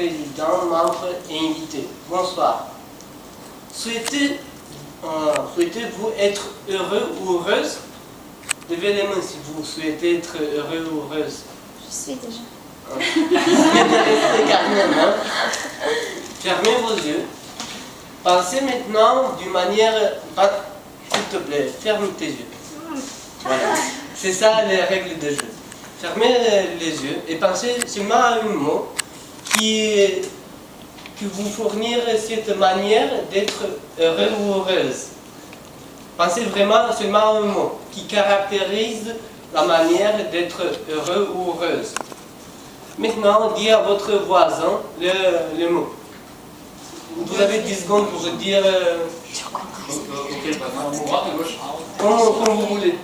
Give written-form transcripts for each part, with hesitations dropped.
président, membres et invités. Bonsoir. Souhaitez-vous être heureux ou heureuse? Levez les mains si vous souhaitez être heureux ou heureuse. Je suis déjà. Fermez vos yeux. Pensez maintenant d'une manière... S'il te plaît, ferme tes yeux. Voilà. C'est ça les règles de jeu. Fermez les yeux et pensez seulement à un mot qui vous fournir cette manière d'être heureux ou heureuse. Pensez vraiment seulement à un mot qui caractérise la manière d'être heureux ou heureuse. Maintenant, dites à votre voisin le mot. Vous avez 10 secondes pour dire comme vous voulez.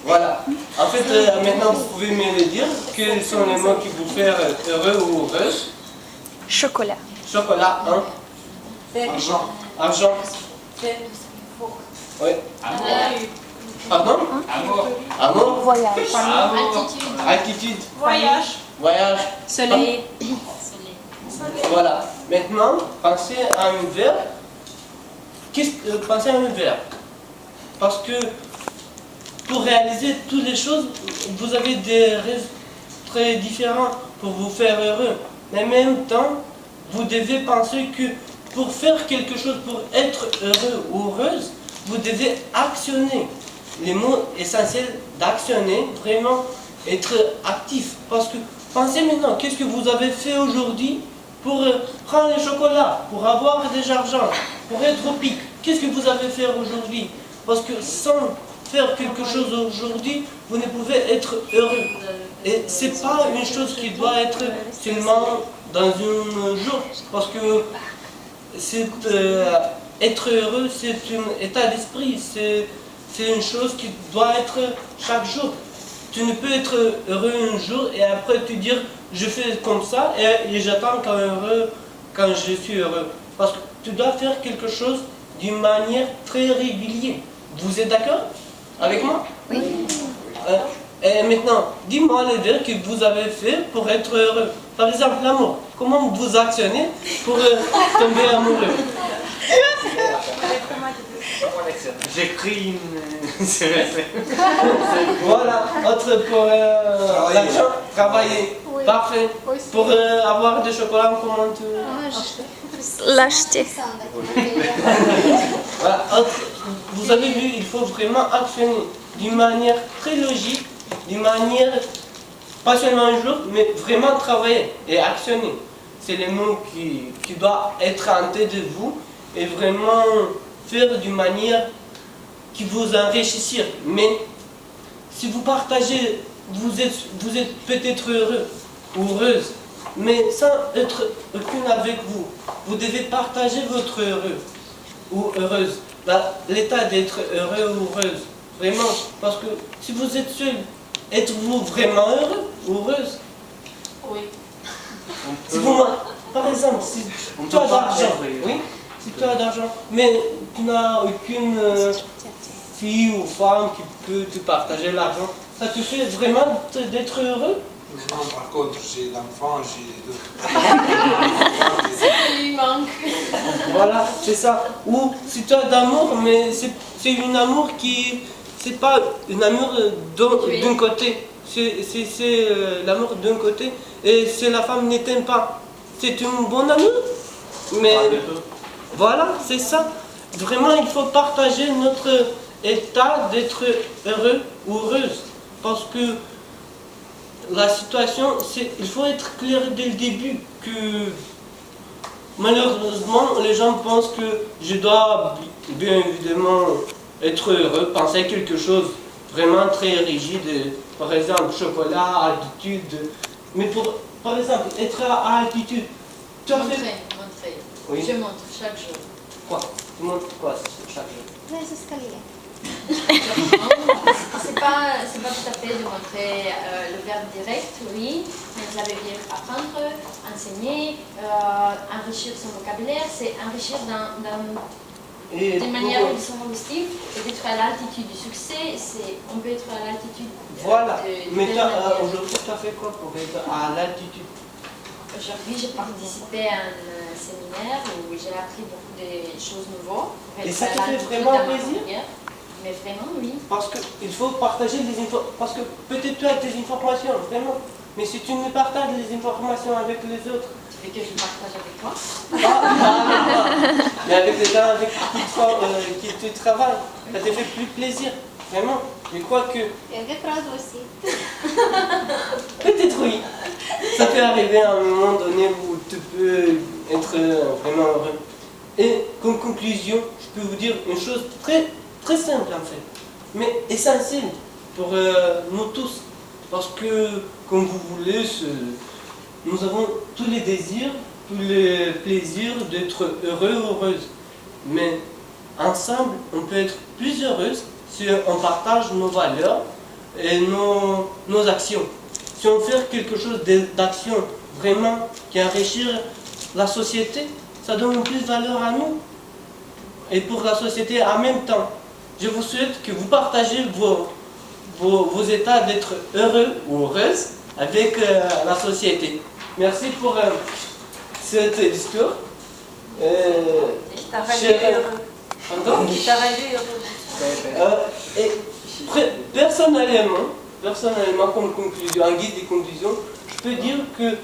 Voilà. En fait, maintenant, vous pouvez me le dire. Quels sont les mots qui vous font heureux ou heureuse? Chocolat. Chocolat, hein? Argent. Argent. Oui. Pardon? Amour. Amour. Voyage. Altitude. Voyage. Voyage. Soleil. Voilà. Maintenant, pensez à un verbe. Pensez à un verbe. Parce que pour réaliser toutes les choses, vous avez des raisons très différentes pour vous faire heureux. Mais en même temps, vous devez penser que pour faire quelque chose, pour être heureux ou heureuse, vous devez actionner. Les mots essentiels d'actionner, vraiment être actif. Parce que pensez maintenant, qu'est-ce que vous avez fait aujourd'hui pour prendre le chocolat, pour avoir de l'argent, pour être au pic? Qu'est-ce que vous avez fait aujourd'hui? Parce que sans faire quelque chose aujourd'hui, vous ne pouvez être heureux. Et ce n'est pas une chose qui doit être seulement dans un jour. Parce que être heureux, c'est un état d'esprit. C'est une chose qui doit être chaque jour. Tu ne peux être heureux un jour et après te dire je fais comme ça et j'attends quand je suis heureux. Parce que tu dois faire quelque chose d'une manière très régulière. Vous êtes d'accord avec moi? Oui. Et maintenant, dis-moi les verbes que vous avez fait pour être heureux. Par exemple, l'amour. Comment vous actionnez pour tomber amoureux? J'écris une... Voilà, autre pour l'argent, travailler. Oui. Parfait. Pour avoir du chocolat, comment tu... L'acheter. Voilà, vous avez vu, il faut vraiment actionner d'une manière très logique, d'une manière, pas seulement un jour, mais vraiment travailler et actionner. C'est les mots qui doivent être en tête de vous et vraiment faire d'une manière qui vous enrichisse. Mais si vous partagez, vous êtes peut-être heureux ou heureuse, mais sans être aucune avec vous. Vous devez partager votre heureux ou heureuse. L'état d'être heureux ou heureuse. Vraiment. Parce que si vous êtes seul, êtes-vous vraiment heureux ou heureuse? Oui. Si vous, par exemple, si tu as d'argent, oui, si tu as d'argent, mais tu n'as aucune fille ou femme qui peut te partager l'argent, ça te fait vraiment d'être heureux? Non, par contre, j'ai l'enfant, j'ai deux. Il lui manque. Voilà, c'est ça. Ou si tu as d'amour, mais c'est une amour qui... C'est pas une amour d'un côté. C'est l'amour d'un côté. Et si la femme ne t'aime pas, c'est un bon amour. Mais voilà, c'est ça. Vraiment, il faut partager notre état d'être heureux ou heureuse. Parce que la situation, il faut être clair dès le début que malheureusement les gens pensent que je dois bien évidemment être heureux, penser à quelque chose vraiment très rigide, par exemple chocolat, attitude. Mais par exemple, être à attitude, tu as fait... Montrer. Oui. Je montre chaque jour. Quoi? Tu montres quoi chaque jour? Les escaliers. C'est pas tout à fait de montrer le verbe direct, oui, mais ça veut dire apprendre, enseigner, enrichir son vocabulaire, c'est enrichir dans Et D'une pour- manière linguistique, d'être à l'altitude du succès, on peut être à l'altitude Voilà. de Mais telle toi, manière. aujourd'hui, tu as fait quoi pour être à l'altitude? Aujourd'hui, j'ai participé à un séminaire où j'ai appris beaucoup de choses nouvelles. pour Et être ça à te fait l'altitude vraiment dans ma plaisir? carrière. Mais vraiment, oui. Parce qu'il faut partager les informations. Parce que peut-être tu as des informations, vraiment. Mais si tu ne partages les informations avec les autres, Et que je partage avec toi. mais avec les gens avec qui tu travailles, ça te fait plus plaisir. Vraiment. Je crois que Как рад aussi. peut-être oui. Ça peut arriver à un moment donné où tu peux être vraiment heureux. Et comme conclusion, je peux vous dire une chose très, très simple en fait, mais essentielle pour nous tous. Parce que, comme vous voulez, nous avons tous les désirs, tous les plaisirs d'être heureux ou heureuse. Mais ensemble, on peut être plus heureuse si on partage nos valeurs et nos actions. Si on fait quelque chose d'action vraiment qui enrichit la société, ça donne plus de valeur à nous et pour la société en même temps. Je vous souhaite que vous partagez vos états d'être heureux ou heureuse avec la société. Merci pour cet discours. T'as rêvé Cher- heureux. Pardon? T'as rêvé heureux. Et personnellement, comme conclusion, en guise de conclusion, je peux dire que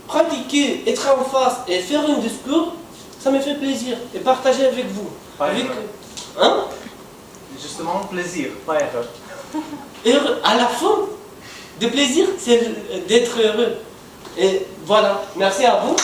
pratiquer, être en face et faire un discours, ça me fait plaisir. Et partager avec vous. Pas Avec, heureux. hein? Justement, plaisir, pas erreur. Heureux, à la fin, de plaisir, c'est d'être heureux. Et voilà, merci à vous.